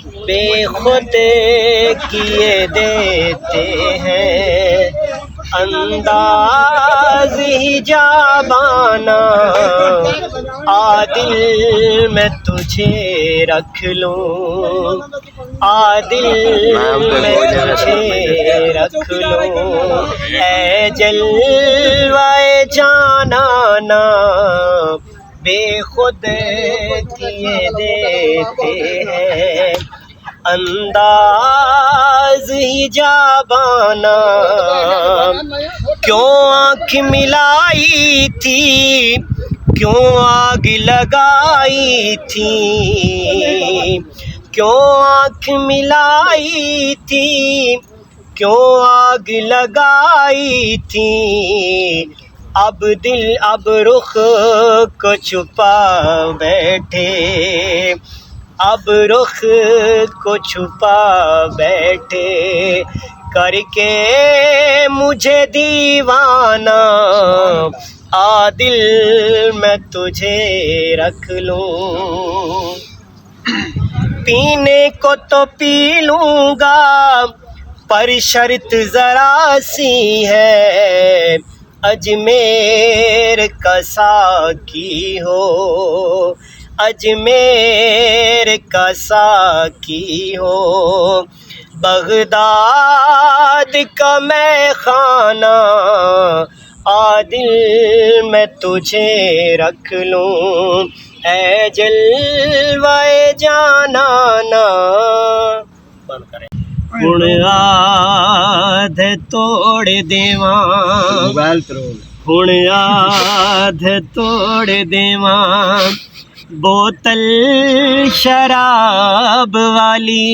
बेखुद किए देते हैं अंदाज ही जाबाना। आदिल मैं तुझे रख लूं, आदिल मैं तुझे रख लूं, ऐ जलवाए जानाना बेखुद किए देते हैं अंदाज ही जाबाना। क्यों आँख मिलाई थी, क्यों आग लगाई थी, क्यों आँख मिलाई थी, क्यों आग लगाई थी। अब दिल अब रुख को छुपा बैठे, अब रुख को छुपा बैठे करके मुझे दीवाना। आदिल मैं तुझे रख लूं, पीने को तो पी लूँगा पर शर्त ज़रा सी है, अजमेर का साकी हो, अजमेर का साकी हो, बगदाद का मैं खाना। आदिल मैं तुझे रख लूं, ऐ जलवाए जानाना। बंद करें। हुण आध तोड़ देवां, हुण आध तोड़ देवां बोतल शराब वाली।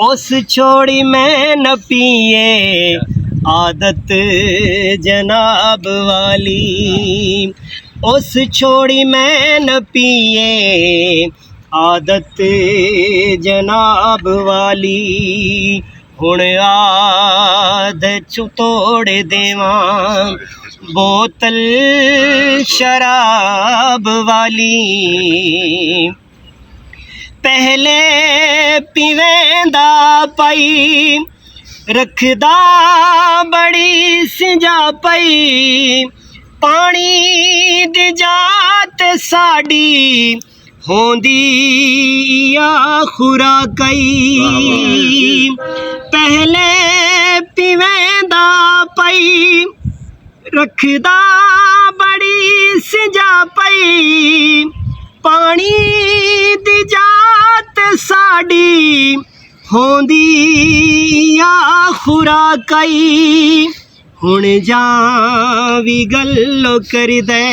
उस छोड़ी मैं न पिए आदत जनाब वाली, उस छोड़ी मैं न पिए आदत जनाब वाली। हुण आध तोड़ देवां बोतल शराब वाली। पहले पिवेंदा पई रखदा बड़ी सिंजा पई, पानी दी जात साड़ी होंदी या खुराकई। पहले पिवेंदा पई रखदा बड़ी सिंजा पई, पानी दी जात साड़ी होंदी या खुराकई। हुण जावी गल्लो कर दे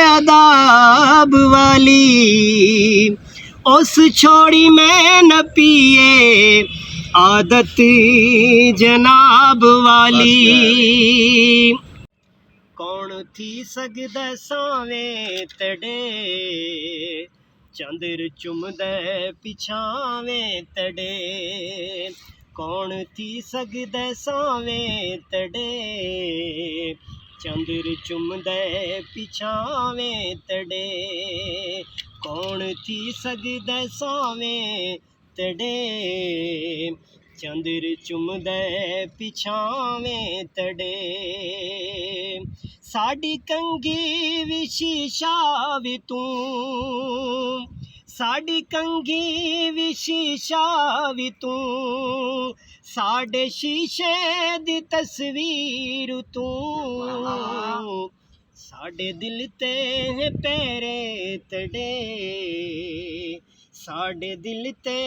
अदाब वाली। उस छोड़ी मैं न पिए आदत जनाब वाली। कौन थी सकदा सावें तड़े, चंद्र चुमदे पिछावें तड़े। कौन थी सकदा सावें तड़े, चंद्र चुमदे पिछावें तड़े। कौन थी सकदा सावें तड़े, चंद्र चुमदे पिछावें तड़े। साड़ी कंगी भी शीशा भी तू, साड़ी कंगी भी शीशा भी तू, साडे शीशे दी तस्वीर तू। साडे दिल ते पैरे तड़े, साडे दिल ते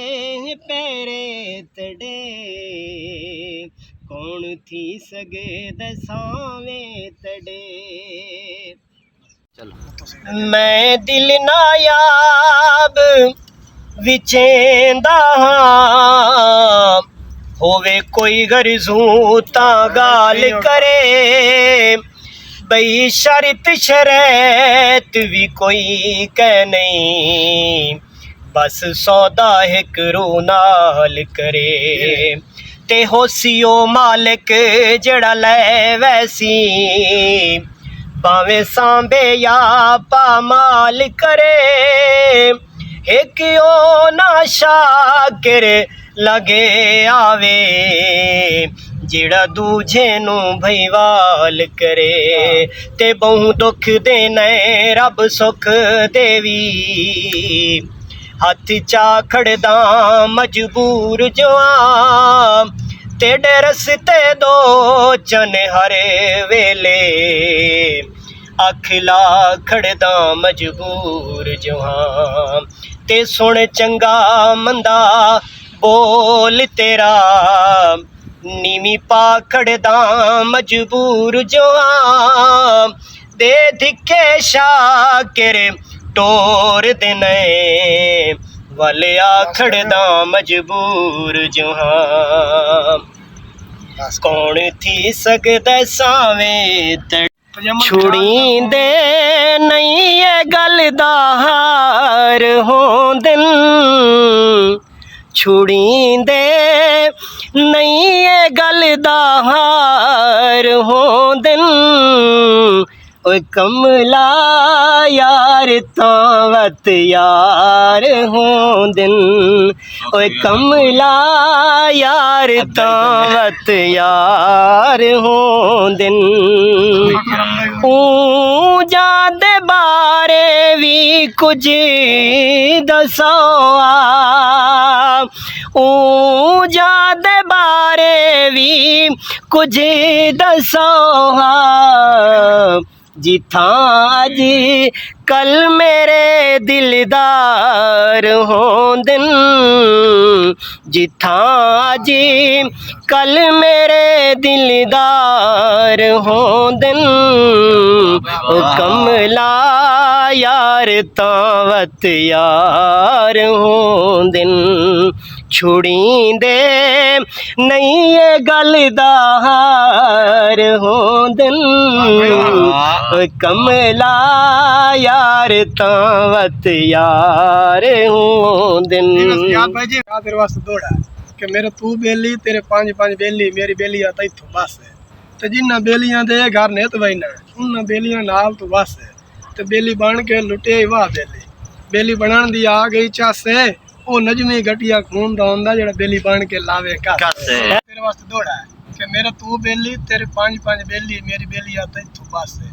पैरे तड़े। कौन थी सगे दसावें तड़े। मैं दिल नायाब विचेंदा हां, होवे कोई गरजू तां गाल करे। बई शर्त शरैत भी कोई कह नहीं, बस सौदा एक रू नाल करे। ते होसियो मालिक जड़ा लै वैसी, भावें सांबे या पामाल करे। एक ओ ना शाकिर लगे आवे जिड़ा दूजे नू भईवाल करे ते बहु दुख देने रब सुख देवी हथ चाखड़दा मजबूर जो आ तेरे रस्ते दो चन हरे वेले अखला खड़दा मजबूर जो हाँ ते सुन चंगा मंदा बोल तेरा नीवी पा खड़दा मजबूर जो हाँ दे धिके शाकिर टोर देने वाले आखड़दा मजबूर जो हाँ कौन थी सकदा सावें छुड़ी दे नहीं ये गल दा हार होंदन छुड़ी दे नहीं ये गल दा हार होंदन ओए कमला यार तावत यार होंदन ओए कमला यार तावत यार होंदन जादे बारे भी कुछ दसो जादे बारे भी कुछ दसो जिथा अज कल मेरे दिलदार होंदन जिथा अज कल मेरे दिलदार होंदन ओ कमला यार तावत यार होंदन छुड़ी दे नहीं ये गल दा हार होंदन कमला यार तावत यार होंदन तेरे वास्ते दौड़ा कि मेरे तू बेली तेरे पांच बेली मेरी बेली आता इथों बस है ते जिन्ना बेलियां दे घर ने तो वही उन्ना बेलियां नाल तो बस है ते बेली बन के लुटे वाह बेली बनाने दी आ गई चासे ओ नजमी गटिया खून दा हुंदा जेड़ा बेली बन के लावे तेरे वास्ते दौड़ा है कि मेरे तू बेली तेरे पांच बेली मेरी बेली आता इथों बस है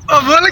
ओ बोल